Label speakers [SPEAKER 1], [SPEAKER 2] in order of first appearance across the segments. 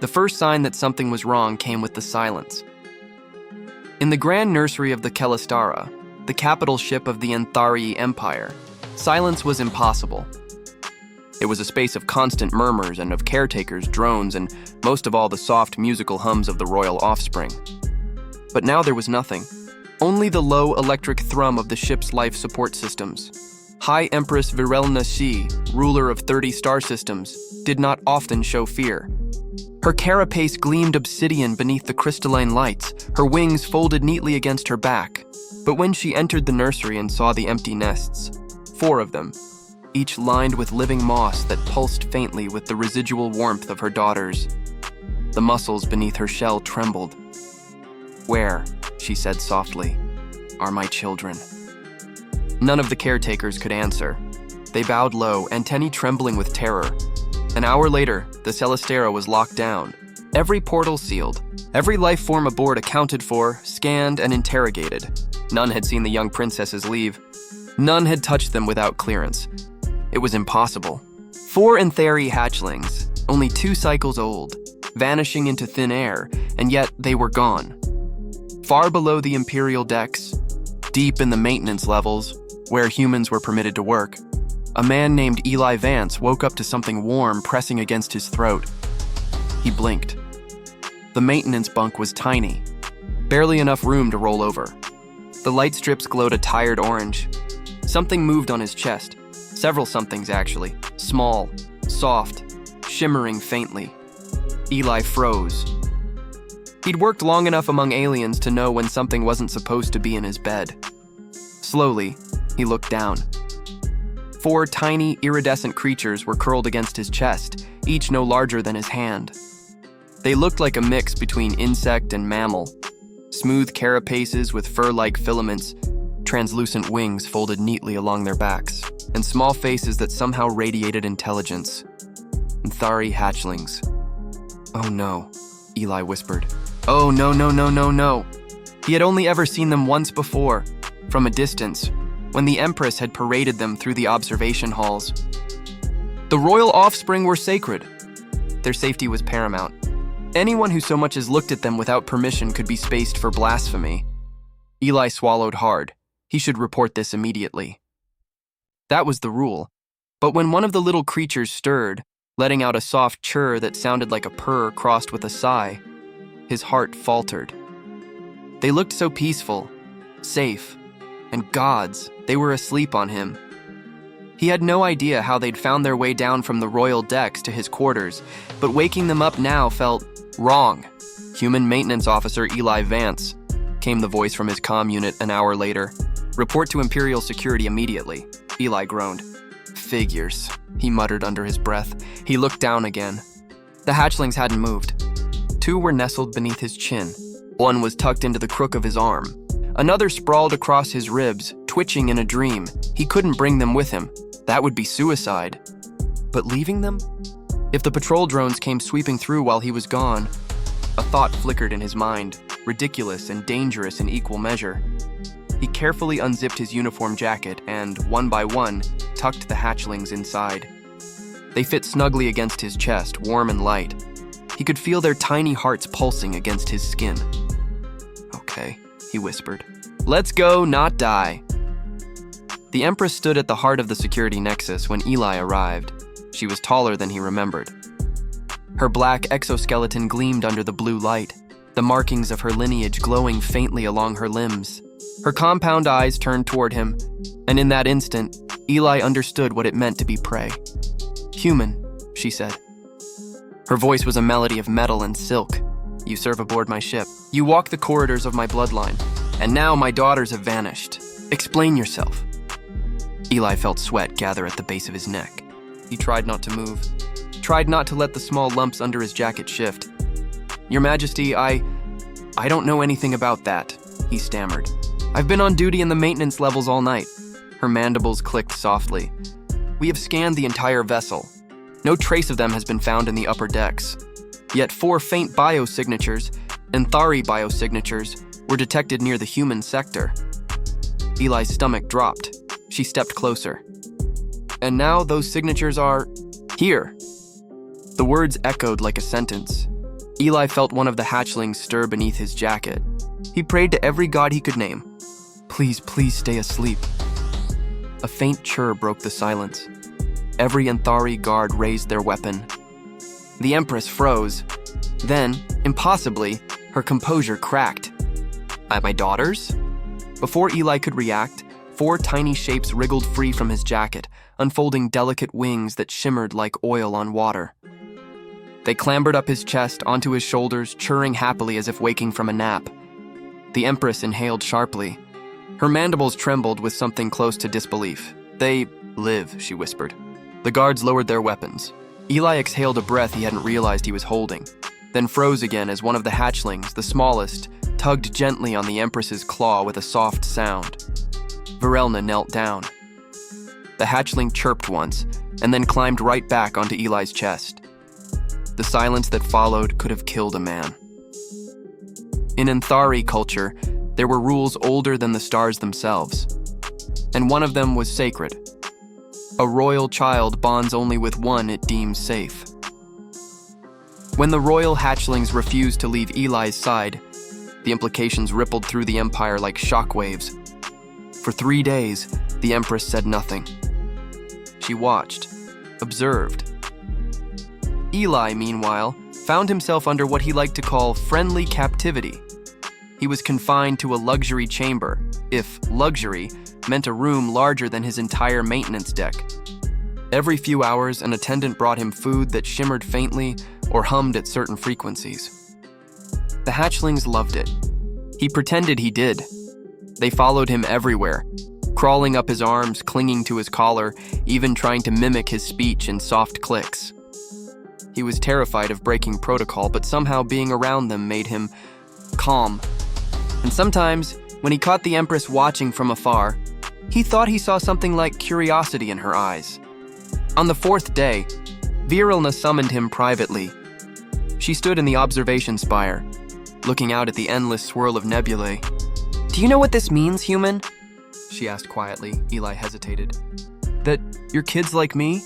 [SPEAKER 1] The first sign that something was wrong came with the silence. In the grand nursery of the Kelestara, the capital ship of the Anthari Empire, silence was impossible. It was a space of constant murmurs and of caretakers, drones, and most of all the soft musical hums of the royal offspring. But now there was nothing. Only the low electric thrum of the ship's life support systems. High Empress Virelna Shi, ruler of 30 star systems, did not often show fear. Her carapace gleamed obsidian beneath the crystalline lights, her wings folded neatly against her back. But when she entered the nursery and saw the empty nests, 4 of them, each lined with living moss that pulsed faintly with the residual warmth of her daughters, the muscles beneath her shell trembled. "Where," she said softly, "are my children?" None of the caretakers could answer. They bowed low, antennae trembling with terror. An hour later, the Celestera was locked down. Every portal sealed. Every life form aboard accounted for, scanned, and interrogated. None had seen the young princesses leave. None had touched them without clearance. It was impossible. 4 Anthari hatchlings, only 2 cycles old, vanishing into thin air, and yet they were gone. Far below the Imperial decks, deep in the maintenance levels, where humans were permitted to work, a man named Eli Vance woke up to something warm pressing against his throat. He blinked. The maintenance bunk was tiny, barely enough room to roll over. The light strips glowed a tired orange. Something moved on his chest. Several somethings, actually. Small, soft, shimmering faintly. Eli froze. He'd worked long enough among aliens to know when something wasn't supposed to be in his bed. Slowly, he looked down. 4 tiny, iridescent creatures were curled against his chest, each no larger than his hand. They looked like a mix between insect and mammal. Smooth carapaces with fur-like filaments, translucent wings folded neatly along their backs, and small faces that somehow radiated intelligence. Anthari hatchlings. "Oh no," Eli whispered. "Oh no, no, no, no, no." He had only ever seen them once before, from a distance, when the Empress had paraded them through the observation halls. The royal offspring were sacred. Their safety was paramount. Anyone who so much as looked at them without permission could be spaced for blasphemy. Eli swallowed hard. He should report this immediately. That was the rule. But when one of the little creatures stirred, letting out a soft chirr that sounded like a purr crossed with a sigh, his heart faltered. They looked so peaceful, safe, and gods, they were asleep on him. He had no idea how they'd found their way down from the royal decks to his quarters, but waking them up now felt wrong. "Human maintenance officer Eli Vance," came the voice from his comm unit an hour later. "Report to Imperial security immediately." Eli groaned. "Figures," he muttered under his breath. He looked down again. The hatchlings hadn't moved. 2 were nestled beneath his chin. 1 was tucked into the crook of his arm. Another sprawled across his ribs, twitching in a dream. He couldn't bring them with him. That would be suicide. But leaving them? If the patrol drones came sweeping through while he was gone, a thought flickered in his mind, ridiculous and dangerous in equal measure. He carefully unzipped his uniform jacket and, one by one, tucked the hatchlings inside. They fit snugly against his chest, warm and light. He could feel their tiny hearts pulsing against his skin. "Okay," he whispered. "Let's go, not die." The Empress stood at the heart of the security nexus when Eli arrived. She was taller than he remembered. Her black exoskeleton gleamed under the blue light, the markings of her lineage glowing faintly along her limbs. Her compound eyes turned toward him, and in that instant, Eli understood what it meant to be prey. "Human," she said. Her voice was a melody of metal and silk. "You serve aboard my ship. You walk the corridors of my bloodline. And now my daughters have vanished. Explain yourself." Eli felt sweat gather at the base of his neck. He tried not to move, tried not to let the small lumps under his jacket shift. "Your Majesty, I don't know anything about that," he stammered. "I've been on duty in the maintenance levels all night." Her mandibles clicked softly. "We have scanned the entire vessel. No trace of them has been found in the upper decks. Yet 4 faint biosignatures, Anthari biosignatures, were detected near the human sector." Eli's stomach dropped. She stepped closer. "And now those signatures are here." The words echoed like a sentence. Eli felt one of the hatchlings stir beneath his jacket. He prayed to every god he could name. Please, please stay asleep. A faint chirr broke the silence. Every Anthari guard raised their weapon. The Empress froze. Then, impossibly, her composure cracked. At my daughters? Before Eli could react, 4 tiny shapes wriggled free from his jacket, unfolding delicate wings that shimmered like oil on water. They clambered up his chest, onto his shoulders, churring happily as if waking from a nap. The Empress inhaled sharply. Her mandibles trembled with something close to disbelief. They live, she whispered. The guards lowered their weapons. Eli exhaled a breath he hadn't realized he was holding, then froze again as one of the hatchlings, the smallest, tugged gently on the Empress's claw with a soft sound. Varelna knelt down. The hatchling chirped once, and then climbed right back onto Eli's chest. The silence that followed could have killed a man. In Anthari culture, there were rules older than the stars themselves, and one of them was sacred. A royal child bonds only with one it deems safe. When the royal hatchlings refused to leave Eli's side, the implications rippled through the empire like shockwaves. For 3 days, the Empress said nothing. She watched, observed. Eli, meanwhile, found himself under what he liked to call friendly captivity. He was confined to a luxury chamber, if luxury meant a room larger than his entire maintenance deck. Every few hours, an attendant brought him food that shimmered faintly or hummed at certain frequencies. The hatchlings loved it. He pretended he did. They followed him everywhere, crawling up his arms, clinging to his collar, even trying to mimic his speech in soft clicks. He was terrified of breaking protocol, but somehow being around them made him calm. And sometimes, when he caught the Empress watching from afar, he thought he saw something like curiosity in her eyes. On the 4th day, Viralna summoned him privately. She stood in the observation spire, looking out at the endless swirl of nebulae. "Do you know what this means, human?" she asked quietly. Eli hesitated. "That you're kids like me?"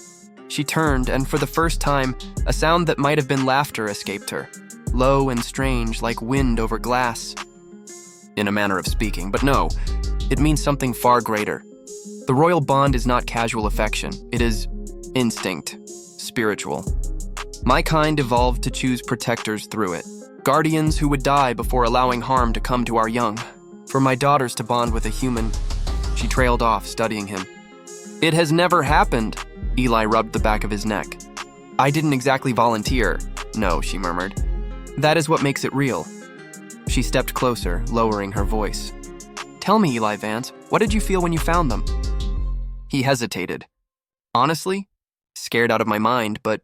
[SPEAKER 1] She turned, and for the first time, a sound that might have been laughter escaped her, low and strange, like wind over glass. In a manner of speaking, but no, it means something far greater. The royal bond is not casual affection, it is instinct, spiritual. My kind evolved to choose protectors through it, guardians who would die before allowing harm to come to our young. For my daughters to bond with a human. She trailed off, studying him. "It has never happened." Eli rubbed the back of his neck. "I didn't exactly volunteer." "No," she murmured. "That is what makes it real." She stepped closer, lowering her voice. "Tell me, Eli Vance, what did you feel when you found them?" He hesitated. "Honestly, scared out of my mind, but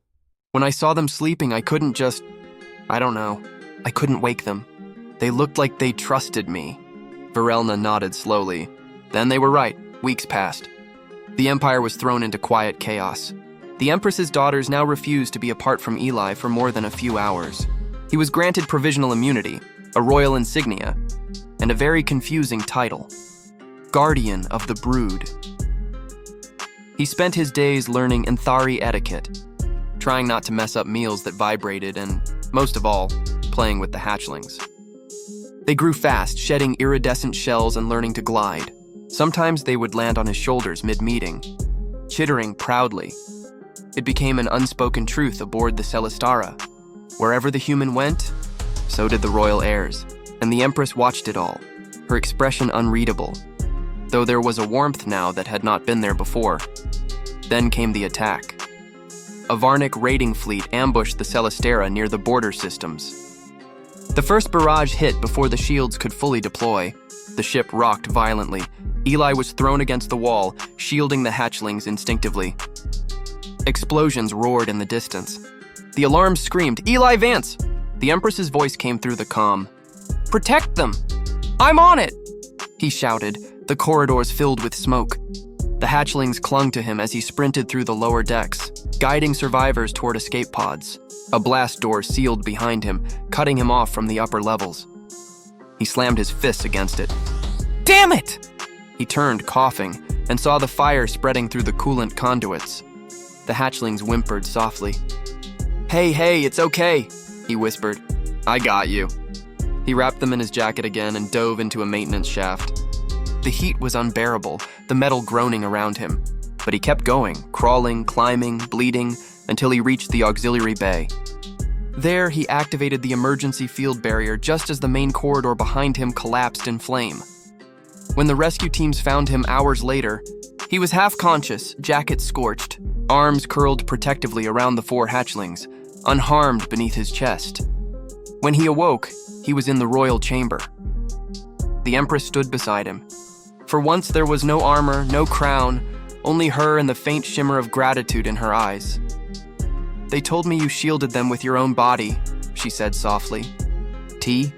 [SPEAKER 1] when I saw them sleeping, I couldn't just... I don't know. I couldn't wake them. They looked like they trusted me." Varelna nodded slowly. Then they were right. Weeks passed. The Empire was thrown into quiet chaos. The Empress's daughters now refused to be apart from Eli for more than a few hours. He was granted provisional immunity, a royal insignia, and a very confusing title, Guardian of the Brood. He spent his days learning Anthari etiquette, trying not to mess up meals that vibrated, and, most of all, playing with the hatchlings. They grew fast, shedding iridescent shells and learning to glide. Sometimes they would land on his shoulders mid-meeting, chittering proudly. It became an unspoken truth aboard the Celestara. Wherever the human went, so did the royal heirs, and the Empress watched it all, her expression unreadable, though there was a warmth now that had not been there before. Then came the attack. A Varnic raiding fleet ambushed the Celestara near the border systems. The first barrage hit before the shields could fully deploy. The ship rocked violently. Eli was thrown against the wall, shielding the hatchlings instinctively. Explosions roared in the distance. The alarm screamed, "Eli Vance!" The Empress's voice came through the comm. "Protect them! I'm on it!" he shouted, the corridors filled with smoke. The hatchlings clung to him as he sprinted through the lower decks, guiding survivors toward escape pods. A blast door sealed behind him, cutting him off from the upper levels. He slammed his fists against it. "Damn it!" He turned, coughing, and saw the fire spreading through the coolant conduits. The hatchlings whimpered softly. Hey, it's okay," he whispered. I got you. He wrapped them in his jacket again and dove into a maintenance shaft. The heat was unbearable, the metal groaning around him. But he kept going, crawling, climbing, bleeding, until he reached the auxiliary bay. There, he activated the emergency field barrier just as the main corridor behind him collapsed in flame. When the rescue teams found him hours later, he was half-conscious, jacket scorched, arms curled protectively around the 4 hatchlings, unharmed beneath his chest. When he awoke, he was in the royal chamber. The Empress stood beside him. For once, there was no armor, no crown, only her and the faint shimmer of gratitude in her eyes. "They told me you shielded them with your own body," she said softly. "Tea?"